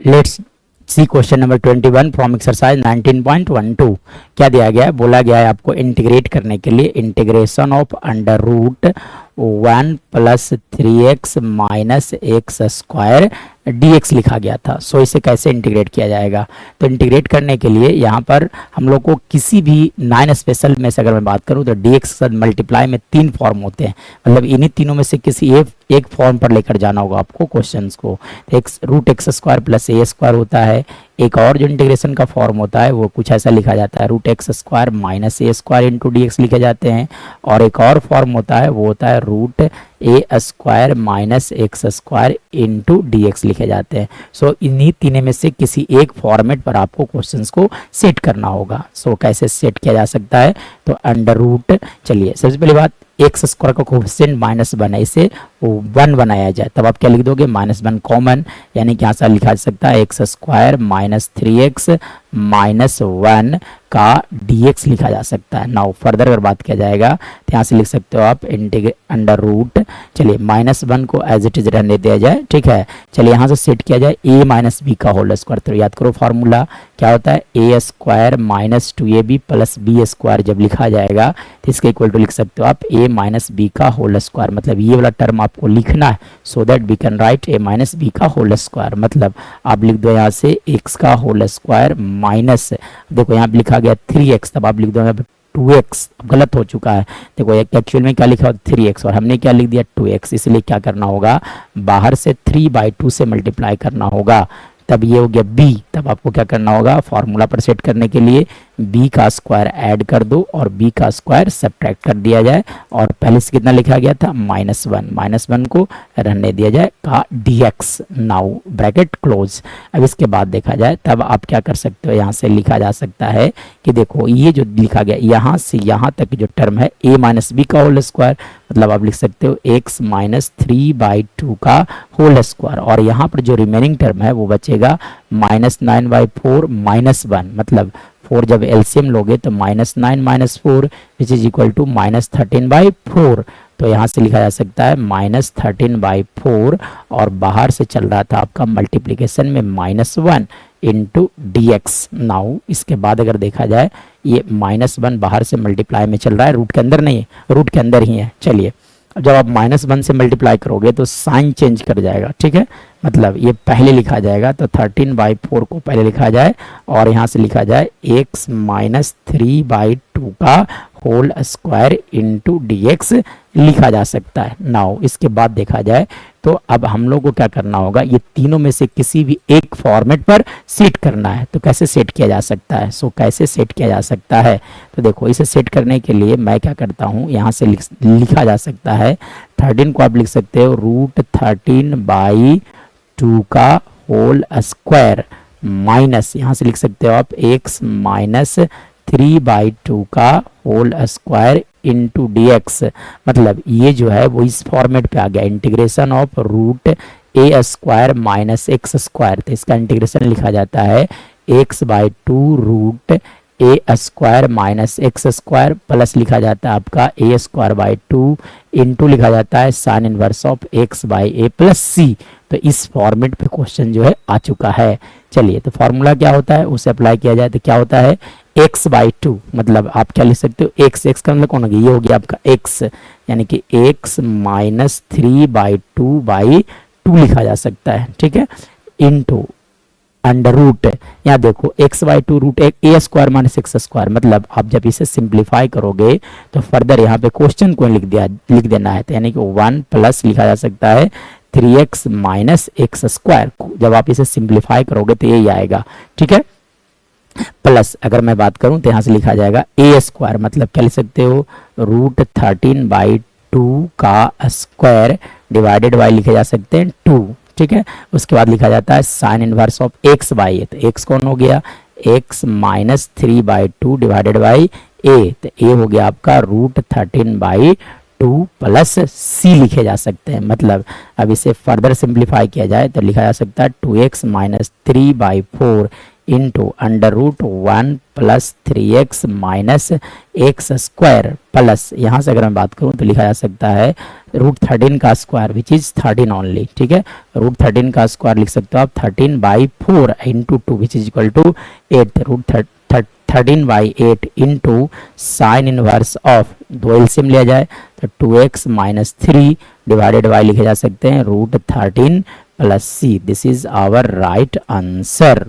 Let's see question number 21 from exercise 19.12। क्या दिया गया है? बोला गया है आपको इंटीग्रेट करने के लिए integration of under root 1 plus 3x minus x square dx लिखा गया था। सो इसे कैसे इंटीग्रेट किया जाएगा? तो इंटीग्रेट करने के लिए यहाँ पर हम लोग को किसी भी 9 स्पेशल में से अगर मैं बात करूँ तो dx के साथ मल्टीप्लाई में 3 फॉर्म होते हैं, मतलब इन्हीं तीनों में से किसी एक फॉर्म पर लेकर जाना होगा आपको क्वेश्चंस को। X root X square plus A square होता है। एक और जो इंटीग्रेशन का फॉर्म होता है वो कुछ ऐसा लिखा जाता है, रूट एक्स स्क्वायर माइनस ए स्क्वायर इंटू डी एक्स लिखे जाते हैं। और एक और फॉर्म होता है वो होता है root A square minus x square into D X लिखे जाते हैं। सो इन्हीं तीनों में से किसी एक फॉर्मेट पर आपको क्वेश्चंस को सेट करना होगा। सो कैसे सेट किया जा सकता है? तो अंडर रूट, चलिए सबसे पहली बात, एक्स स्क्वायर का कोफिशिएंट -1 है, इसे 1 बनाया जाए तब आप क्या लिख दोगे? -1 कॉमन, यानी कि यहाँ से लिखा जा सकता है x square minus 3x minus 1 का dx लिखा जा सकता है। नाउ फर्दर अगर बात किया जाएगा तो यहाँ से लिख सकते हो आप अंडर रूट, चलिए -1 को एज इट इज रहने दिया जाए, ठीक है। चलिए यहाँ से सेट किया जाए a माइनस बी का होल स्क्वायर। तो याद करो फॉर्मूला क्या होता है? a square minus 2ab plus b square जब लिखा जाएगा तो इसके इक्वल टू लिख सकते हो आप a माइनस बी का होल स्क्वायर, मतलब ये वाला टर्म आपको लिखना है so that we can write a minus b का होल स्क्वायर। मतलब आप लिख दो यहाँ से x का होल स्क्वायर माइनस, देखो यहाँ पे लिखा गया 3x, तब आप लिख दो यहाँ पे 2x, गलत हो चुका है। देखो एक्चुअल में क्या लिखा हो 3x और हमने क्या लिख दिया 2x, इसलिए क्या करना होगा? बाहर से 3/2 से मल्टीप्लाई करना होगा, तब ये हो गया b। तब आपको क्या करना होगा? फॉर्मूला पर सेट करने के लिए b का स्क्वायर ऐड कर दो और b का स्क्वायर सब्ट्रैक्ट कर दिया जाए। और पहले से कितना लिखा गया था? -1 को रहने दिया जाए का dx। Now bracket close. अब इसके बाद देखा जाए तब आप क्या कर सकते हो? यहाँ से लिखा जा सकता है कि देखो ये जो लिखा गया यहाँ से यहाँ तक जो टर्म है a माइनस बी का होल स्क्वायर, मतलब आप लिख सकते हो x माइनस 3/2 का होल स्क्वायर। और यहाँ पर जो रिमेनिंग टर्म है वो बचेगा -9/4 -1, मतलब 4 जब एलसीएम लोगे तो -9 minus 4 which is equal to -13/4। तो यहाँ से लिखा जा सकता है -13/4 और बाहर से चल रहा था आपका मल्टीप्लिकेशन में -1 इंटू dx। नाउ इसके बाद अगर देखा जाए ये -1 बाहर से मल्टीप्लाई में चल रहा है, रूट के अंदर नहीं है, रूट के अंदर ही है। चलिए जब आप -1 से मल्टीप्लाई करोगे तो साइन चेंज कर जाएगा, ठीक है। मतलब ये पहले लिखा जाएगा तो 13/4 को पहले लिखा जाए और यहाँ से लिखा जाए x माइनस 3/2 का होल स्क्वायर इंटू dx लिखा जा सकता है। नाउ इसके बाद देखा जाए तो अब हम लोग को क्या करना होगा? ये तीनों में से किसी भी एक फॉर्मेट पर सेट करना है। तो कैसे सेट किया जा सकता है? सो कैसे सेट किया जा सकता है? तो देखो इसे सेट करने के लिए मैं क्या करता हूँ, यहाँ से लिखा जा सकता है 13 को आप लिख सकते हो √13/2 का होल स्क्वायर माइनस, यहाँ से लिख सकते हो आप x माइनस 3/2 का होल स्क्वायर इंटू dx। मतलब ये जो है वो इस फॉर्मेट पे आ गया, integration of √a square minus x square. तो इसका इंटीग्रेशन लिखा जाता है x/2 √a square minus x square plus लिखा जाता है आपका a²/2 इंटू लिखा जाता है sign inverse of x/a plus c। तो इस फॉर्मेट पे क्वेश्चन जो है आ चुका है। चलिए तो फॉर्मूला क्या होता है उसे अप्लाई किया जाए तो क्या होता है? x/2, मतलब आप क्या लिख सकते हो? x का मतलब कौन हो गया? ये हो गया आपका x, यानी कि x माइनस 3/2 लिखा जा सकता है, ठीक है, इंटू अंडर रूट, यहाँ देखो x/2 √a square minus x square. मतलब आप जब इसे सिंप्लीफाई करोगे तो फर्दर यहाँ पे क्वेश्चन को लिख देना है, तो यानी कि 1 प्लस लिखा जा सकता है 3x माइनस एक्स स्क्वायर। जब आप इसे सिंप्लीफाई करोगे तो यही आएगा, ठीक है। प्लस अगर मैं बात करूं तो यहाँ से लिखा जाएगा a स्क्वायर, मतलब क्या लिख सकते हो? √13/2 का स्क्वायर डिवाइडेड बाई लिखे जा सकते हैं 2, ठीक है। उसके बाद लिखा जाता है साइन इनवर्स ऑफ x/a। तो x कौन हो गया? x minus 3/2 divided by a। तो a हो गया आपका √13/2 प्लस c लिखे जा सकते हैं। मतलब अब इसे फर्दर सिंप्लीफाई किया जाए तो लिखा जा सकता है 2x minus 3/4 into under root 1 plus 3x minus x square plus, यहाँ से अगर मैं बात करूँ तो लिखा जा सकता है रूट 13 का स्क्वायर विच इज 13 ओनली, ठीक है। रूट 13 का स्क्वायर लिख सकते हो आप 13/4 into 2 which is equal to 8, root 13/8 into sine inverse of, दो एलसीएम लिया जाए तो 2x माइनस 3 डिवाइडेड बाई लिखे जा सकते हैं root 13 plus c। This is our right answer.